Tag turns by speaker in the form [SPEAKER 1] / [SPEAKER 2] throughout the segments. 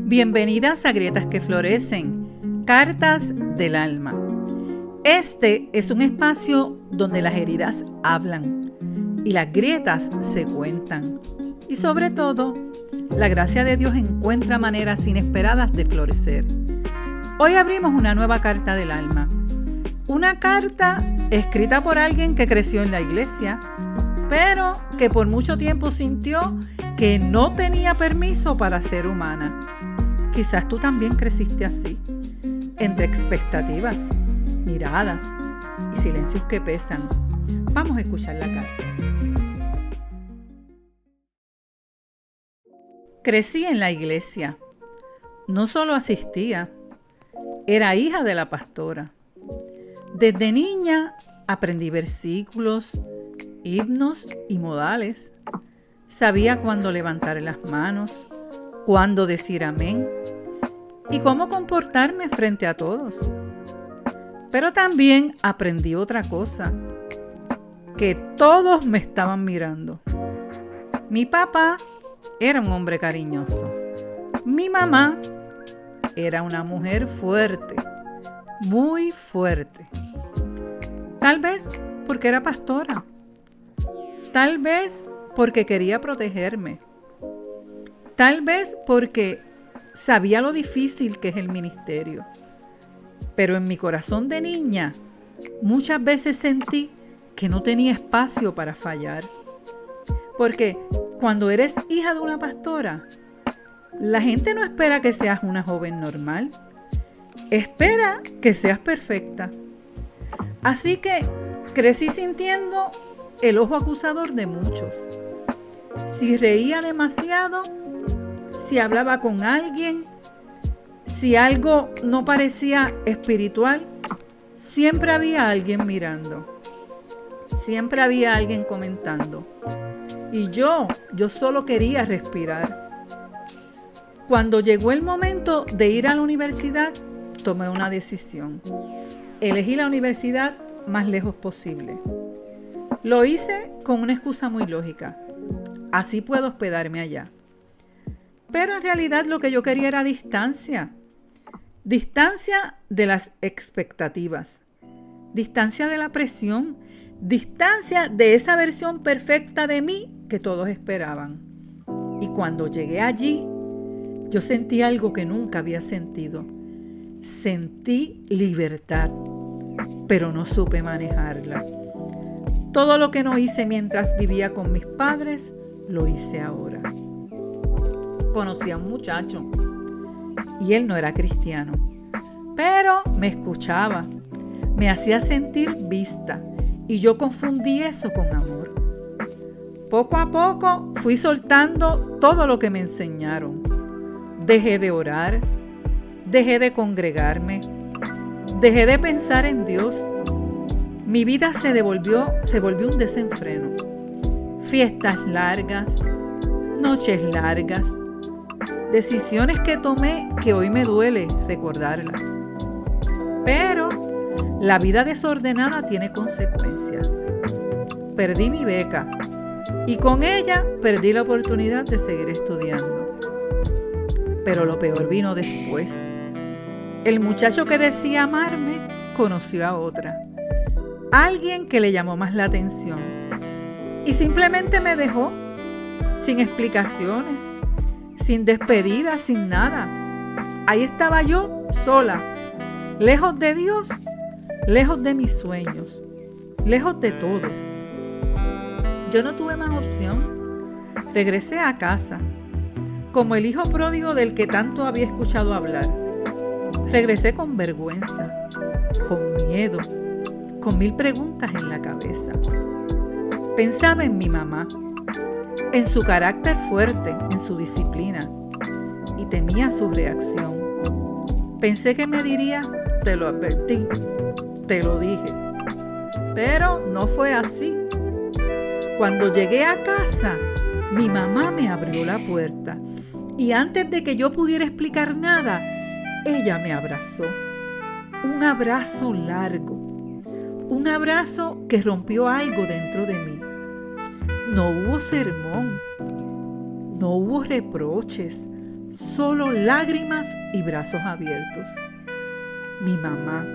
[SPEAKER 1] Bienvenidas a Grietas que Florecen, Cartas del Alma. Este es un espacio donde las heridas hablan y las grietas se cuentan. Y sobre todo, la gracia de Dios encuentra maneras inesperadas de florecer. Hoy abrimos una nueva carta del alma. Una carta escrita por alguien que creció en la iglesia, pero que por mucho tiempo sintió que no tenía permiso para ser humana. Quizás tú también creciste así, entre expectativas, miradas y silencios que pesan. Vamos a escuchar la carta. Crecí en la iglesia. No solo asistía, era hija de la pastora. Desde niña aprendí versículos, himnos y modales. Sabía cuándo levantar las manos, cuándo decir amén y cómo comportarme frente a todos. Pero también aprendí otra cosa, que todos me estaban mirando. Mi papá era un hombre cariñoso. Mi mamá era una mujer fuerte, muy fuerte. Tal vez porque era pastora. Tal vez porque quería protegerme. Tal vez porque sabía lo difícil que es el ministerio. Pero en mi corazón de niña, muchas veces sentí que no tenía espacio para fallar. Porque cuando eres hija de una pastora, la gente no espera que seas una joven normal. Espera que seas perfecta. Así que crecí sintiendo el ojo acusador de muchos. Si reía demasiado, si hablaba con alguien, si algo no parecía espiritual, siempre había alguien mirando. Siempre había alguien comentando. Y yo solo quería respirar. Cuando llegó el momento de ir a la universidad, tomé una decisión. Elegí la universidad más lejos posible. Lo hice con una excusa muy lógica. Así puedo hospedarme allá. Pero en realidad lo que yo quería era distancia. Distancia de las expectativas. Distancia de la presión. Distancia de esa versión perfecta de mí que todos esperaban. Y cuando llegué allí, yo sentí algo que nunca había sentido. Sentí libertad, pero no supe manejarla. Todo lo que no hice mientras vivía con mis padres, lo hice ahora. Conocí a un muchacho y él no era cristiano, pero me escuchaba, me hacía sentir vista y yo confundí eso con amor. Poco a poco fui soltando todo lo que me enseñaron. Dejé de orar, dejé de congregarme, dejé de pensar en Dios. Mi vida se volvió un desenfreno. Fiestas largas, noches largas, decisiones que tomé que hoy me duele recordarlas. Pero la vida desordenada tiene consecuencias. Perdí mi beca y con ella perdí la oportunidad de seguir estudiando. Pero lo peor vino después. El muchacho que decía amarme conoció a otra. Alguien que le llamó más la atención. Y simplemente me dejó, sin explicaciones, sin despedida, sin nada. Ahí estaba yo, sola, lejos de Dios, lejos de mis sueños, lejos de todo. Yo no tuve más opción. Regresé a casa, como el hijo pródigo del que tanto había escuchado hablar. Regresé con vergüenza, con miedo, con 1000 preguntas en la cabeza. Pensaba en mi mamá, en su carácter fuerte, en su disciplina, y temía su reacción. Pensé que me diría, te lo advertí, te lo dije. Pero no fue así. Cuando llegué a casa, mi mamá me abrió la puerta y antes de que yo pudiera explicar nada, ella me abrazó. Un abrazo largo, un abrazo que rompió algo dentro de mí. No hubo sermón, no hubo reproches, solo lágrimas y brazos abiertos. Mi mamá,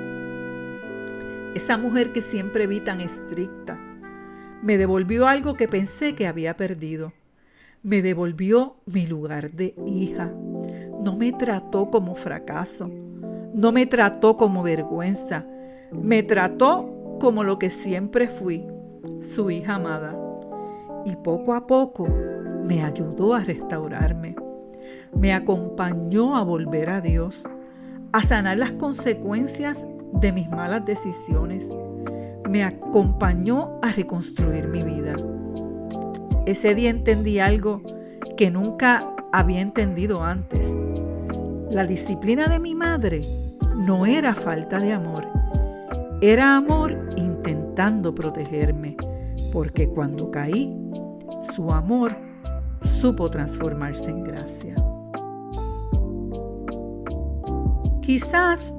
[SPEAKER 1] esa mujer que siempre vi tan estricta, me devolvió algo que pensé que había perdido. Me devolvió mi lugar de hija. No me trató como fracaso. No me trató como vergüenza. Me trató como lo que siempre fui, su hija amada. Y poco a poco me ayudó a restaurarme. Me acompañó a volver a Dios, a sanar las consecuencias de mis malas decisiones. Me acompañó a reconstruir mi vida. Ese día entendí algo que nunca había entendido antes. La disciplina de mi madre no era falta de amor, era amor intentando protegerme, porque cuando caí, su amor supo transformarse en gracia. Quizás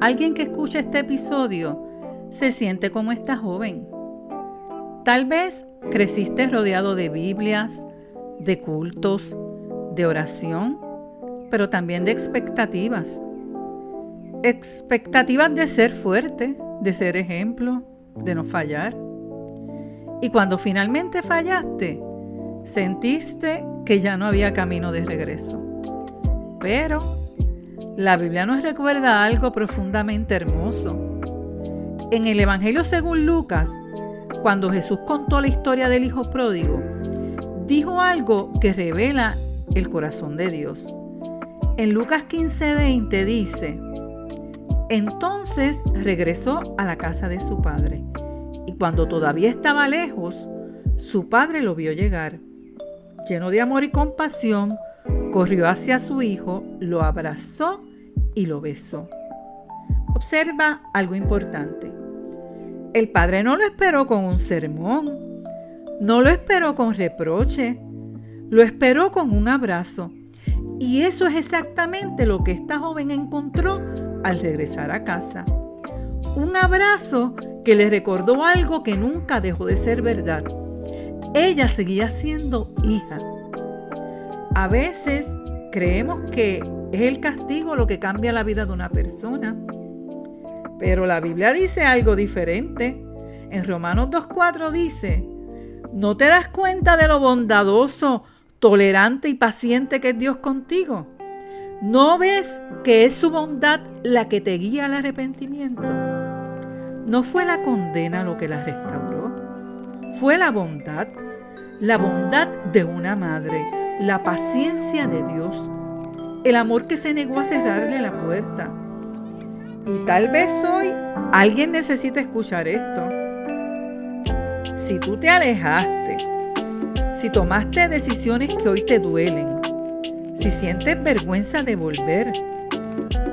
[SPEAKER 1] alguien que escuche este episodio se siente como esta joven. Tal vez creciste rodeado de Biblias, de cultos, de oración, pero también de expectativas. Expectativas de ser fuerte, de ser ejemplo, de no fallar. Y cuando finalmente fallaste, sentiste que ya no había camino de regreso. Pero la Biblia nos recuerda algo profundamente hermoso. En el Evangelio según Lucas, cuando Jesús contó la historia del hijo pródigo, dijo algo que revela el corazón de Dios. En Lucas 15:20 dice: entonces regresó a la casa de su padre, y cuando todavía estaba lejos, su padre lo vio llegar. Lleno de amor y compasión, corrió hacia su hijo, lo abrazó y lo besó. Observa algo importante. El padre no lo esperó con un sermón, no lo esperó con reproche, lo esperó con un abrazo. Y eso es exactamente lo que esta joven encontró al regresar a casa. Un abrazo que le recordó algo que nunca dejó de ser verdad. Ella seguía siendo hija. A veces creemos que es el castigo lo que cambia la vida de una persona. Pero la Biblia dice algo diferente. En Romanos 2:4 dice: ¿no te das cuenta de lo bondadoso, tolerante y paciente que es Dios contigo? ¿No ves que es su bondad la que te guía al arrepentimiento? No fue la condena lo que la restauró, fue la bondad de una madre, la paciencia de Dios, el amor que se negó a cerrarle la puerta. Y tal vez hoy alguien necesita escuchar esto. Si tú te alejaste, si tomaste decisiones que hoy te duelen, si sientes vergüenza de volver,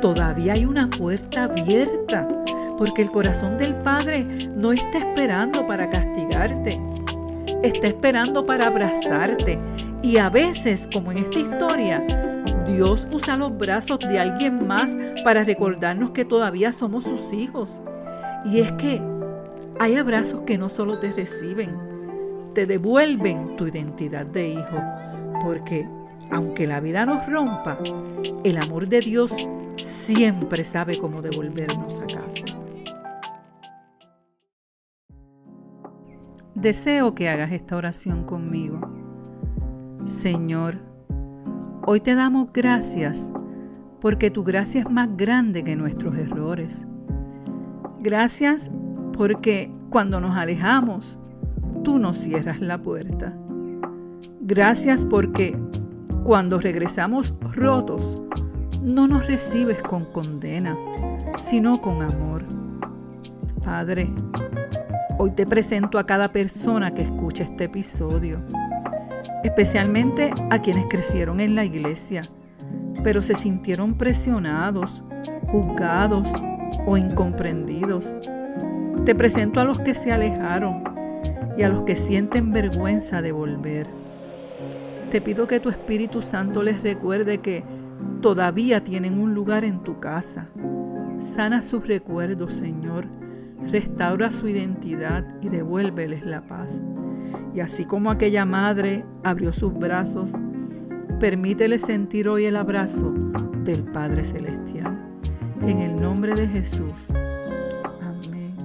[SPEAKER 1] todavía hay una puerta abierta, porque el corazón del Padre no está esperando para castigarte, está esperando para abrazarte. Y a veces, como en esta historia, Dios usa los brazos de alguien más para recordarnos que todavía somos sus hijos. Y es que hay abrazos que no solo te reciben, te devuelven tu identidad de hijo, porque aunque la vida nos rompa, el amor de Dios siempre sabe cómo devolvernos a casa. Deseo que hagas esta oración conmigo. Señor, hoy te damos gracias porque tu gracia es más grande que nuestros errores. Gracias porque cuando nos alejamos, tú nos cierras la puerta. Gracias porque cuando regresamos rotos, no nos recibes con condena, sino con amor. Padre, hoy te presento a cada persona que escucha este episodio, especialmente a quienes crecieron en la iglesia, pero se sintieron presionados, juzgados o incomprendidos. Te presento a los que se alejaron y a los que sienten vergüenza de volver. Te pido que tu Espíritu Santo les recuerde que todavía tienen un lugar en tu casa. Sana sus recuerdos, Señor. Restaura su identidad y devuélveles la paz. Y así como aquella madre abrió sus brazos, permítele sentir hoy el abrazo del Padre Celestial. En el nombre de Jesús. Amén.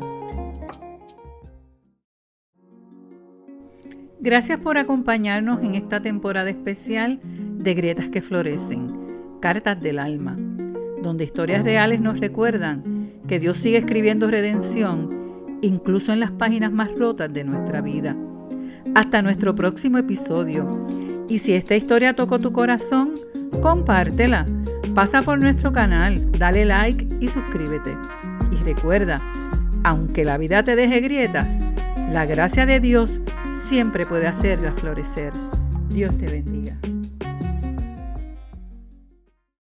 [SPEAKER 1] Gracias por acompañarnos en esta temporada especial de Grietas que Florecen, Cartas del Alma, donde historias reales nos recuerdan que Dios sigue escribiendo redención, incluso en las páginas más rotas de nuestra vida. Hasta nuestro próximo episodio. Y si esta historia tocó tu corazón, compártela. Pasa por nuestro canal, dale like y suscríbete. Y recuerda, aunque la vida te deje grietas, la gracia de Dios siempre puede hacerla florecer. Dios te bendiga.